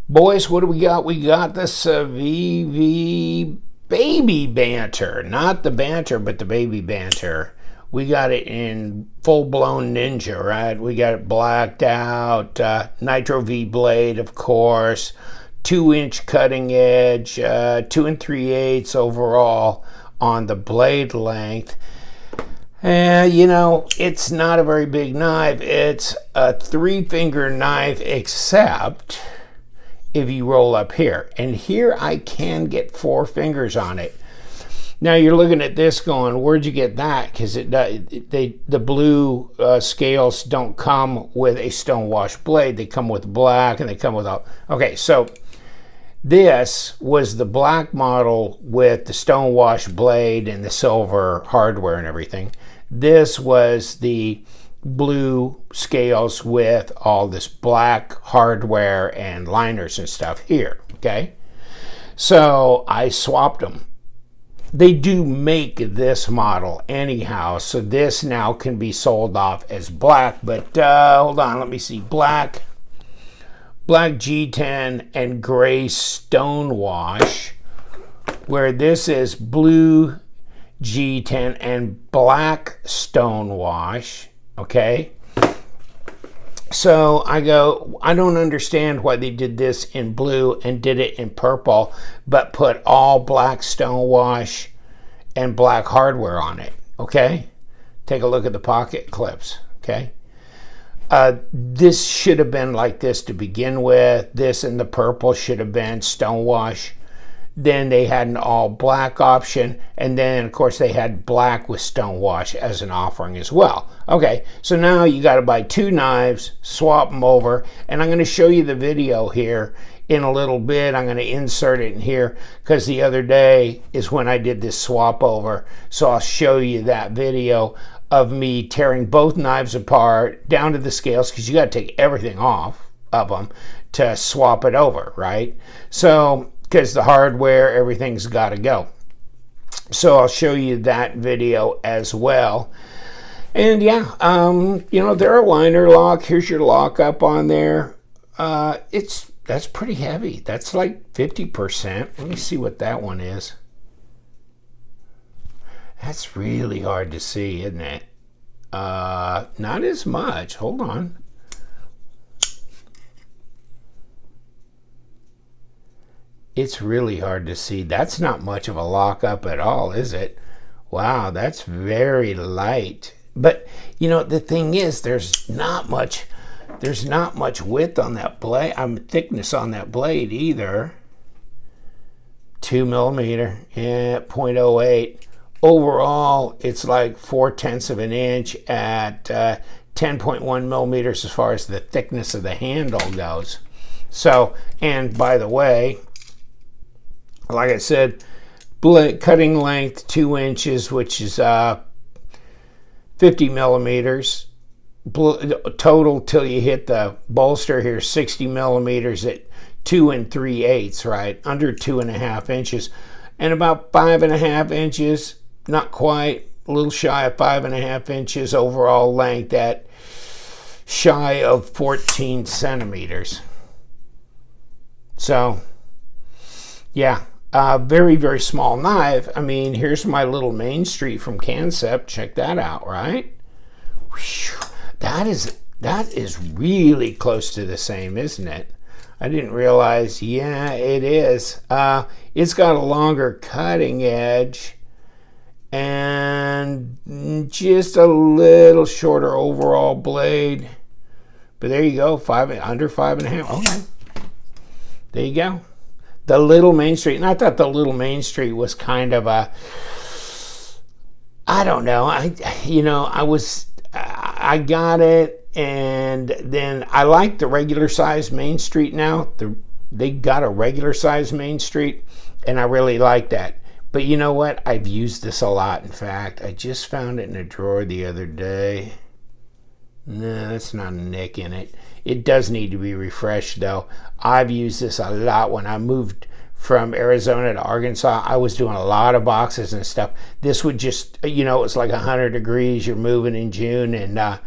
Boys, what do we got? We got the Civivi Baby Banter. Not the banter, but the Baby Banter. We got it in full-blown ninja, right? We got it blacked out, Nitro V blade, of course, 2-inch cutting edge, 2 3/8 overall on the blade length. And, it's not a very big knife. It's a 3-finger knife, except if you roll up here. And here I can get 4 fingers on it. Now you're looking at this going, where'd you get that? Because the blue scales don't come with a stonewash blade. They come with black, and they come with all. Okay, so this was the black model with the stonewash blade and the silver hardware and everything. This was the blue scales with all this black hardware and liners and stuff here. Okay, so I swapped them. They do make this model anyhow, so this now can be sold off as black, but hold on, let me see. Black G10 and gray stonewash, where this is blue G10 and black stonewash. Okay, so I don't understand why they did this in blue and did it in purple, but put all black stonewash and black hardware on it. Okay, take a look at the pocket clips. Okay, this should have been like this to begin with. This and the purple should have been stonewash. Then they had an all black option, and then of course they had black with stonewash as an offering as well. Okay, so now you got to buy 2 knives, swap them over, and I'm going to show you the video here in a little bit. I'm going to insert it in here because the other day is when I did this swap over, so I'll show you that video of me tearing both knives apart down to the scales, because you got to take everything off of them to swap it over, right? So because the hardware, everything's got to go. So I'll show you that video as well. And yeah, they're a liner lock. Here's your lockup on there. That's pretty heavy. That's like 50%. Let me see what that one is. That's really hard to see, isn't it? Not as much. Hold on. It's really hard to see. That's not much of a lockup at all, is it? Wow, that's very light. But the thing is, there's not much width on that blade. Thickness on that blade either. 2 millimeter, 0.08. Overall, it's like 4/10 of an inch at 10.1 millimeters as far as the thickness of the handle goes. So, and by the way, like I said, cutting length 2 inches, which is 50 millimeters. Total till you hit the bolster here, 60 millimeters at 2 3/8, right? Under 2.5 inches. And about 5.5 inches, not quite, a little shy of 5.5 inches overall length at shy of 14 centimeters. So, yeah. Very, very small knife. I mean, here's my little Main Street from Concept. Check that out, right? That is really close to the same, isn't it? I didn't realize. Yeah, it is. It's got a longer cutting edge and just a little shorter overall blade. But there you go, under 5.5. Okay, there you go. The little Main Street, and I thought the little Main Street was kind of a, I don't know. I got it, and then I like the regular size Main Street now. They got a regular size Main Street, and I really like that. But you know what? I've used this a lot. In fact, I just found it in a drawer the other day. No, that's not a nick in it. It does need to be refreshed, though. I've used this a lot. When I moved from Arizona to Arkansas, I was doing a lot of boxes and stuff. This would just, it was like 100 degrees. You're moving in June, and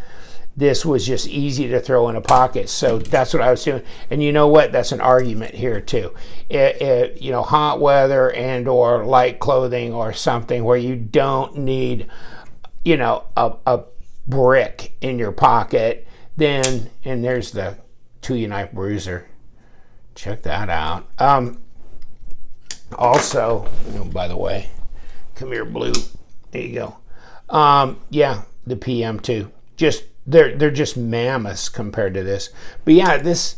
this was just easy to throw in a pocket. So that's what I was doing. And you know what? That's an argument here too. You know, hot weather and or light clothing or something where you don't need, you know, a brick in your pocket, then, and there's the 2U knife bruiser. Check that out. Also, oh, by the way, come here, Blue. There you go. Yeah, the PM2. Just they're just mammoths compared to this. But yeah, this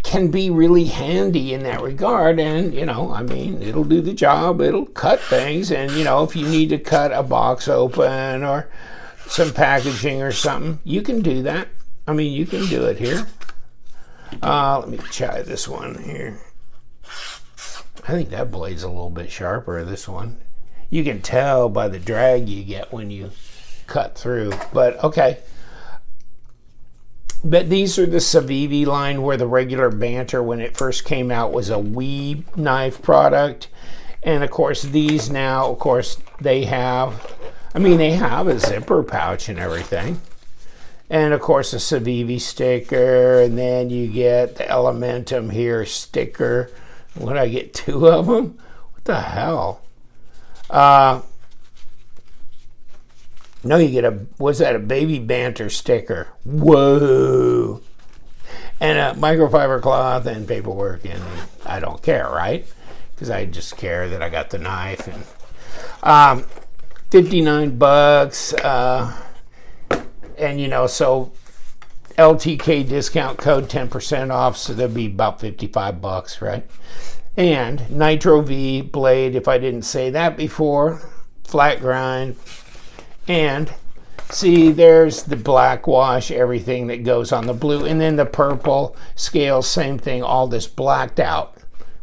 can be really handy in that regard, and you know, I mean, it'll do the job. It'll cut things, and you know, if you need to cut a box open or some packaging or something, you can do that. I mean, you can do it here. Let me try this one here. I think that blade's a little bit sharper, this one. You can tell by the drag you get when you cut through, but okay. But these are the Civivi line, where the regular Banter, when it first came out, was a wee knife product. And of course, these now, of course, they have, I mean, they have a zipper pouch and everything. And of course, a Civivi sticker, and then you get the Elementum here sticker. What, I get 2 of them? What the hell? No, you get a, what's that, a Baby Banter sticker. Whoa. And a microfiber cloth and paperwork, and I don't care, right? Because I just care that I got the knife. And $59, and you know, so LTK discount code 10% off, so that'd be about $55, right? And Nitro V blade, if I didn't say that before, flat grind. And see, there's the black wash, everything that goes on the blue, and then the purple scales, same thing, all this blacked out,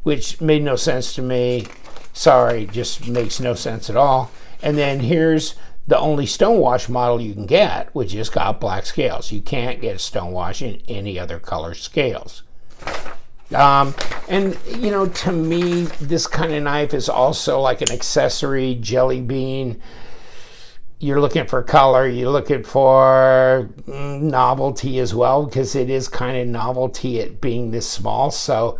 which made no sense to me. Sorry, just makes no sense at all. And then here's the only stonewash model you can get, which has got black scales. You can't get a stonewash in any other color scales. And you know, to me, this kind of knife is also like an accessory jelly bean. You're looking for color, you're looking for novelty as well, because it is kind of novelty it being this small. So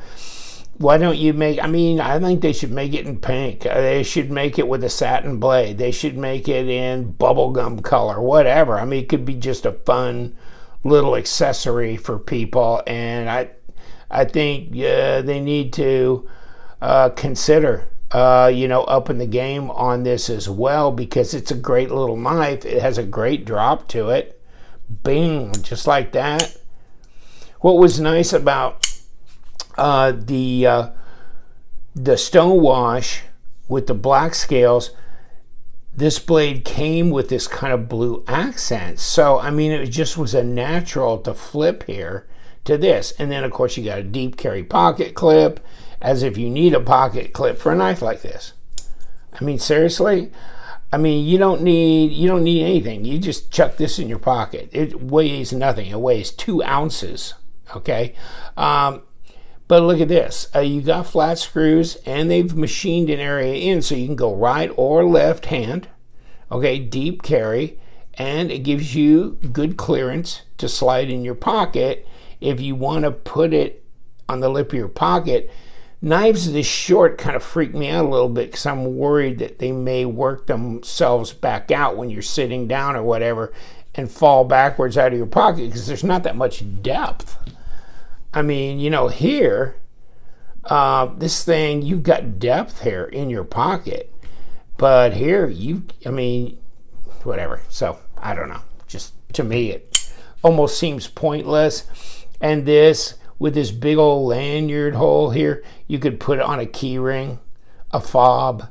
why don't you make, I mean, I think they should make it in pink. They should make it with a satin blade. They should make it in bubblegum color, whatever. I mean, it could be just a fun little accessory for people. And I think they need to consider you know, upping the game on this as well, because it's a great little knife. It has a great drop to it. Bing, just like that. What was nice about the stonewash with the black scales, this blade came with this kind of blue accent. So, I mean, it just was a natural to flip here to this. And then, of course, you got a deep carry pocket clip, as if you need a pocket clip for a knife like this. I mean, seriously? I mean, you don't need anything. You just chuck this in your pocket. It weighs nothing. It weighs 2 ounces, okay? But look at this. You got flat screws, and they've machined an area in so you can go right or left hand, okay? Deep carry, and it gives you good clearance to slide in your pocket if you want to put it on the lip of your pocket. Knives this short kind of freak me out a little bit, because I'm worried that they may work themselves back out when you're sitting down or whatever and fall backwards out of your pocket, because there's not that much depth. I mean, you know, here, this thing, you've got depth here in your pocket, but here I mean, whatever. So I don't know, just to me it almost seems pointless. And this, with this big old lanyard hole here, you could put it on a key ring, a fob,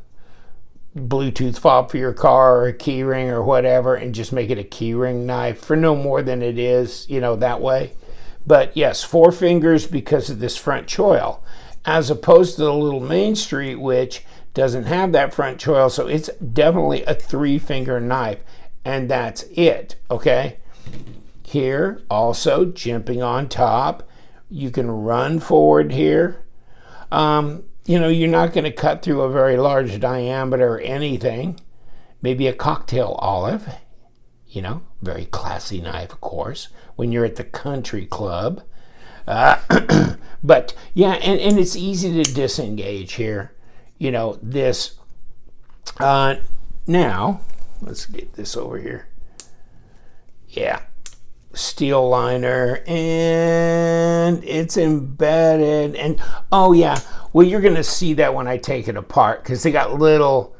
Bluetooth fob for your car, or a key ring or whatever, and just make it a key ring knife for no more than it is, you know, that way. But yes, 4 fingers because of this front choil, as opposed to the little Main Street, which doesn't have that front choil. So it's definitely a 3-finger knife, and that's it, okay? Here, also jumping on top, you can run forward here. You know, you're not going to cut through a very large diameter or anything. Maybe a cocktail olive. You know, very classy knife, of course, when you're at the country club. But yeah, and it's easy to disengage here. You know, this. Now, let's get this over here. Yeah, steel liner, and it's embedded. And oh yeah, well, you're gonna see that when I take it apart, because they got little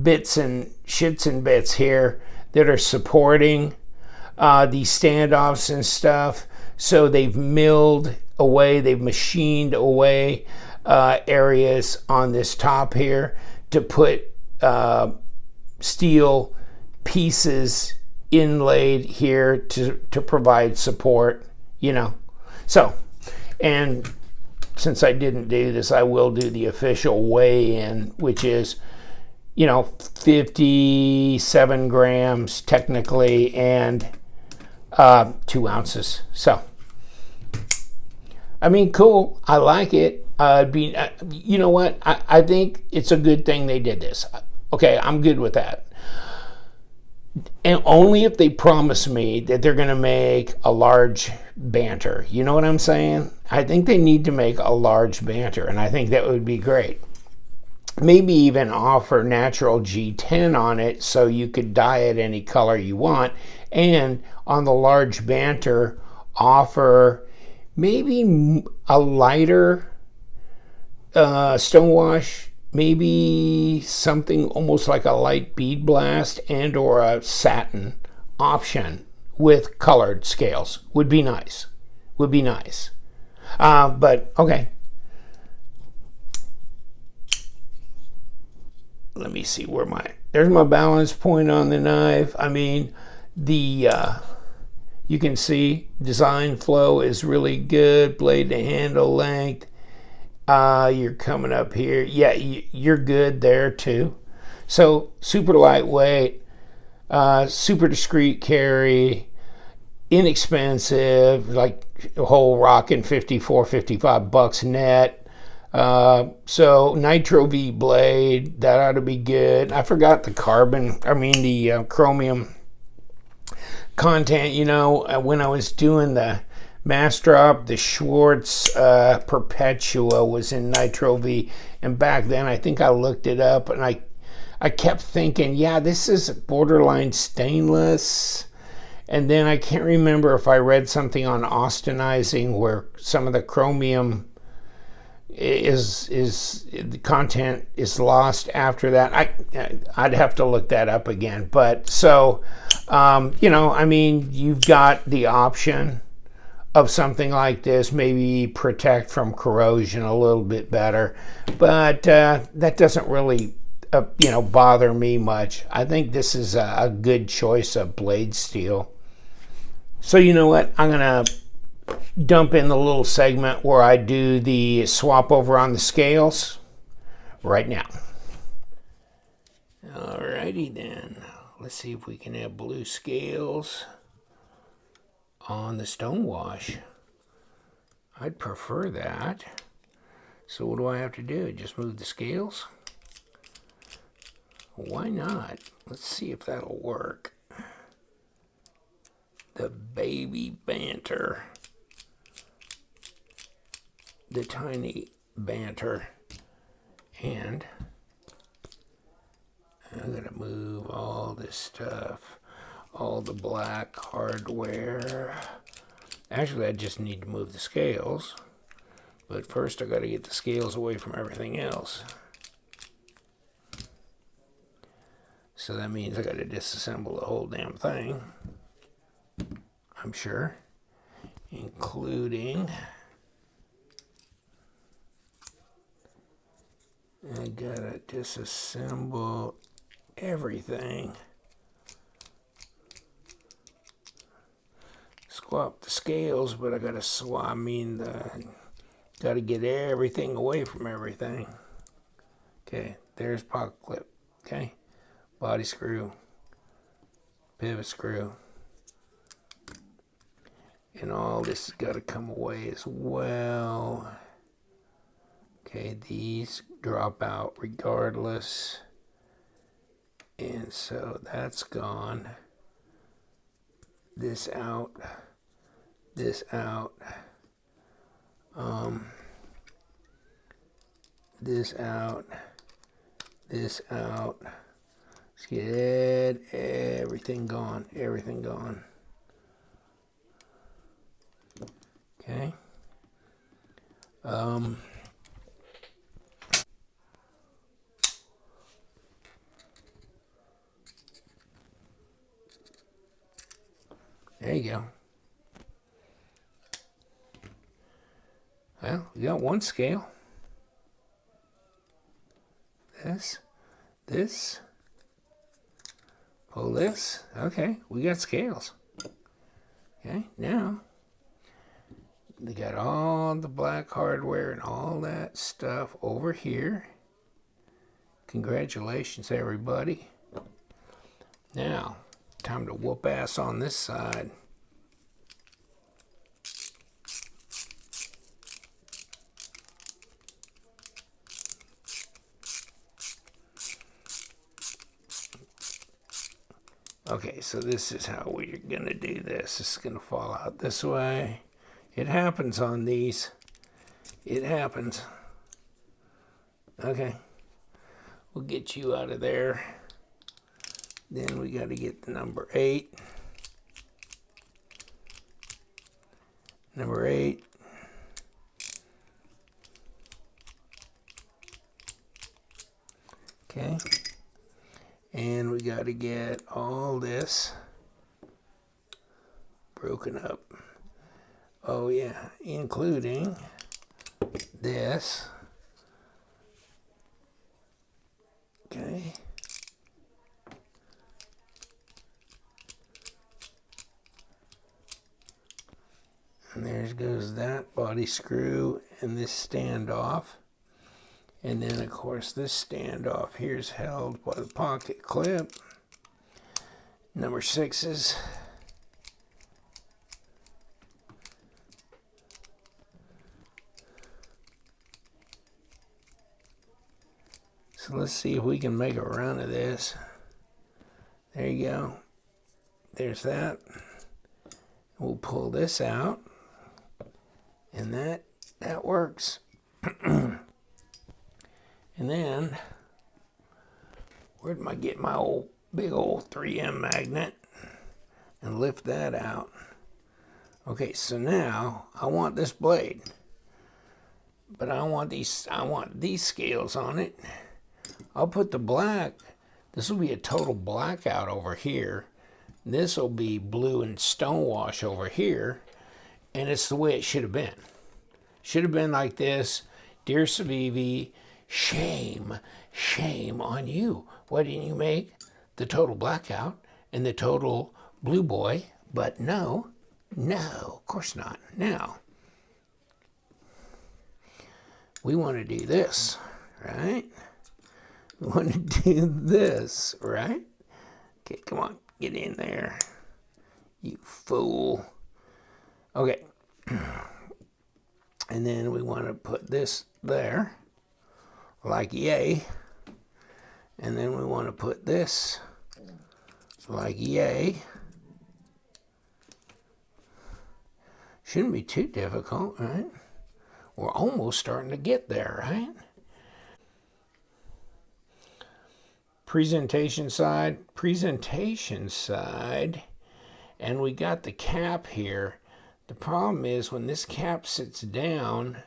bits and shits and bits here that are supporting these standoffs and stuff. So they've milled away, they've machined away areas on this top here to put steel pieces inlaid here to provide support, you know. So, and since I didn't do this, I will do the official weigh-in, which is, you know, 57 grams technically, and 2 ounces. So, I mean, cool. I like it. You know what? I think it's a good thing they did this. Okay, I'm good with that. And only if they promise me that they're going to make a large banter. You know what I'm saying? I think they need to make a large banter, and I think that would be great. Maybe even offer natural G10 on it so you could dye it any color you want. And on the large banter, offer maybe a lighter stonewash, maybe something almost like a light bead blast and or a satin option with colored scales would be nice. Would be nice. But okay. Let me see where there's my balance point on the knife. I mean, you can see design flow is really good. Blade to handle length. You're coming up here. Yeah, you're good there too. So super lightweight, super discreet carry, inexpensive, like a whole rockin' $55 net. So Nitro V blade, that ought to be good. I forgot the the chromium content. You know, when I was doing the mass drop, the Schwartz Perpetua was in Nitro V, and back then I think I looked it up, and I kept thinking, yeah, this is borderline stainless. And then I can't remember if I read something on austenizing where some of the chromium is the content is lost after that. I'd have to look that up again. But so you know, I mean, you've got the option of something like this, maybe protect from corrosion a little bit better, but that doesn't really you know, bother me much. I think this is a good choice of blade steel. So you know what, I'm gonna dump in the little segment where I do the swap over on the scales right now. Alrighty then, let's see if we can have blue scales on the stonewash. I'd prefer that. So what do I have to do? Just move the scales? Why not? Let's see if that'll work. The Baby Banter. The tiny banter. And I'm gonna move all this stuff, all the black hardware. Actually, I just need to move the scales, but first I gotta get the scales away from everything else. So that means I gotta disassemble the whole damn thing, I'm sure, including I gotta disassemble everything. Swap the scales, but I gotta gotta get everything away from everything. Okay, there's pocket clip. Okay, body screw, pivot screw, and all this has gotta come away as well. Okay, these drop out regardless. And so that's gone. this out, this out, this out, this out. Let's get everything gone, everything gone. Okay. There you go. Well, we got one scale. This. Pull this. Okay, we got scales. Okay, now they got all the black hardware and all that stuff over here. Congratulations, everybody. Now, time to whoop ass on this side. Okay, so this is how we're gonna do this. This is gonna fall out this way. It happens on these. It happens. Okay, we'll get you out of there. Then we got to get the number 8. Number 8. Okay. And we got to get all this broken up. Oh yeah, including this. Okay. And there goes that body screw and this standoff. And then, of course, this standoff here is held by the pocket clip. Number 6s. So let's see if we can make a run of this. There you go. There's that. We'll pull this out. And that works. And then, where did I get my big old 3M magnet and lift that out? Okay, so now I want this blade, but I want these scales on it. I'll put the black. This will be a total blackout over here. This will be blue and stonewash over here, and it's the way it should have been. Should have been like this. Dear Civivi, shame on you. Why didn't you make the total blackout and the total blue boy? But no, of course not. Now, we want to do this, right? We want to do this, right? Okay, come on, get in there, you fool. Okay. And then we want to put this there, like yay. And then we want to put this like yay. Shouldn't be too difficult, right? We're almost starting to get there, right? Presentation side, and we got the cap here. The problem is when this cap sits down,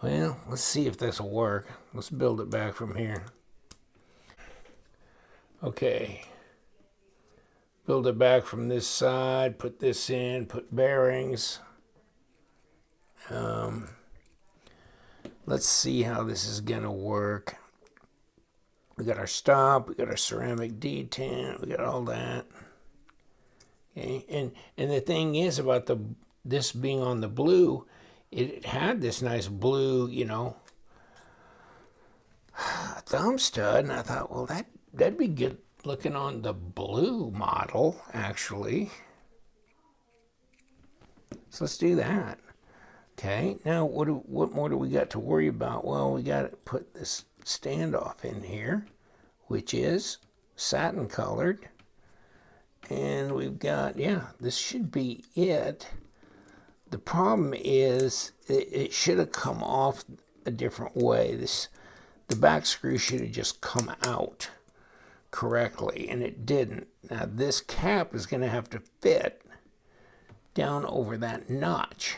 well, let's see if this will work. Let's build it back from here. Okay. Build it back from this side, put this in, put bearings. Let's see how this is going to work. We got our stop, we got our ceramic detent, we got all that. Okay, and the thing is about this being on the blue, it had this nice blue, thumb stud, and I thought, well, that'd be good looking on the blue model, actually. So let's do that. Okay, now what more do we got to worry about? Well, we got to put this standoff in here, which is satin colored. And we've got, yeah, this should be it. The problem is it should have come off a different way. The back screw should have just come out correctly, and it didn't. Now this cap is going to have to fit down over that notch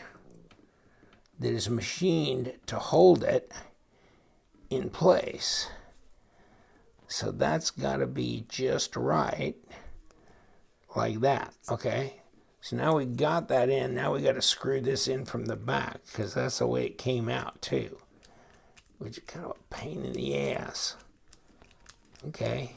that is machined to hold it in place. So that's got to be just right, like that. Okay, so now we got that in. Now we got to screw this in from the back, because that's the way it came out too, which is kind of a pain in the ass. Okay.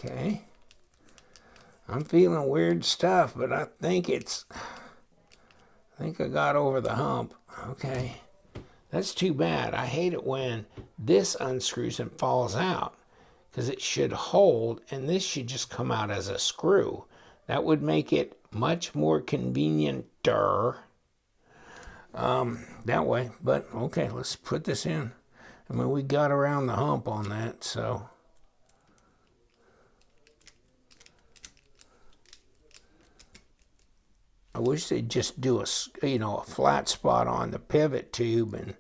Okay, I'm feeling weird stuff, but I think I got over the hump. Okay, that's too bad. I hate it when this unscrews and falls out, because it should hold, and this should just come out as a screw. That would make it much more convenienter that way. But okay, let's put this in. I mean, we got around the hump on that, so. I wish they'd just do a flat spot on the pivot tube and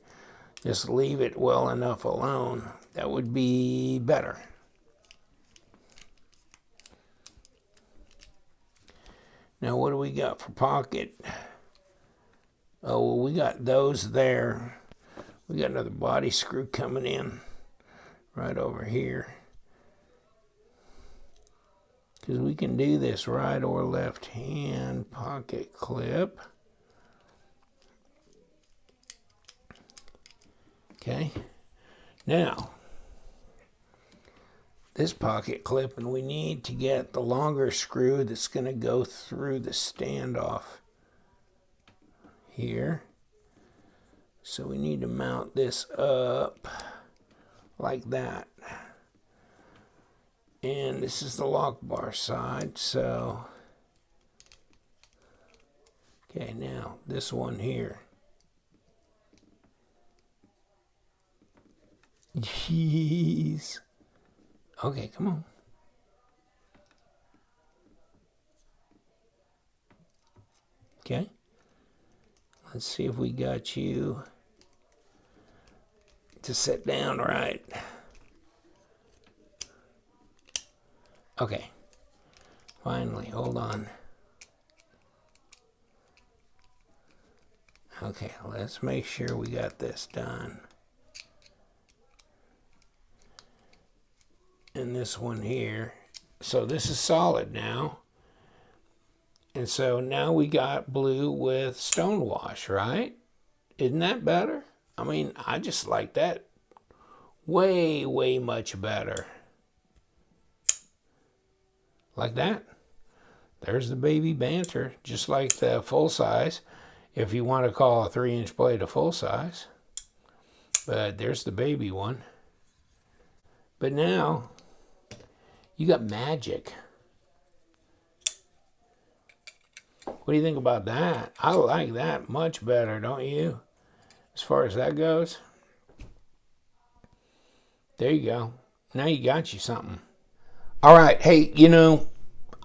just leave it well enough alone. That would be better. Now what do we got for pocket? Oh, well, we got those there. We got another body screw coming in right over here. Because we can do this right or left hand pocket clip. Okay. Now, this pocket clip, and we need to get the longer screw that's going to go through the standoff here. So we need to mount this up like that. And this is the lock bar side, so. Okay, now this one here. Jeez. Okay, come on. Okay. Let's see if we got you to sit down right. Okay, finally, hold on. Okay, let's make sure we got this done. And this one here. So this is solid now. And so now we got blue with stonewash, right? Isn't that better? I mean, I just like that way, way much better. Like that. There's the Baby Banter, just like the full size, if you want to call a 3-inch blade a full size. But there's the baby one. But now, you got magic. What do you think about that? I like that much better, don't you? As far as that goes. There you go. Now you got you something. All right, hey,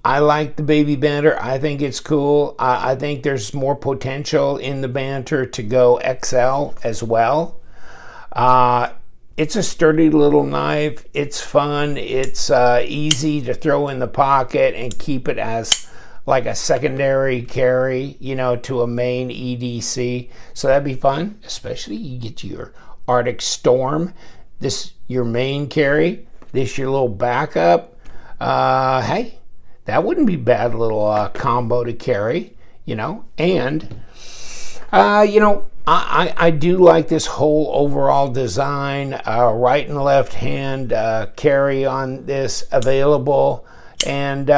I like the Baby Banter. I think it's cool. I think there's more potential in the Banter to go XL as well. It's a sturdy little knife. It's fun. It's easy to throw in the pocket and keep it as like a secondary carry, to a main EDC. So that'd be fun, especially you get your Arctic Storm. This your main carry. This your little backup. Hey, that wouldn't be bad little combo to carry, and I do like this whole overall design, right and left hand carry on this available, and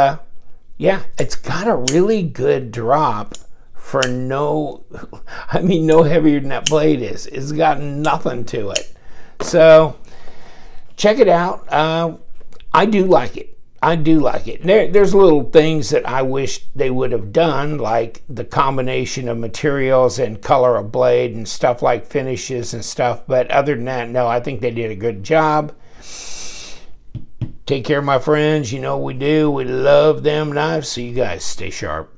yeah, it's got a really good drop for no heavier than that blade is. It's got nothing to it. So check it out. I do like it. I do like it. There's little things that I wish they would have done, like the combination of materials and color of blade and stuff like finishes and stuff. But other than that, no, I think they did a good job. Take care, my friends. You know we do. We love them knives. So you guys stay sharp.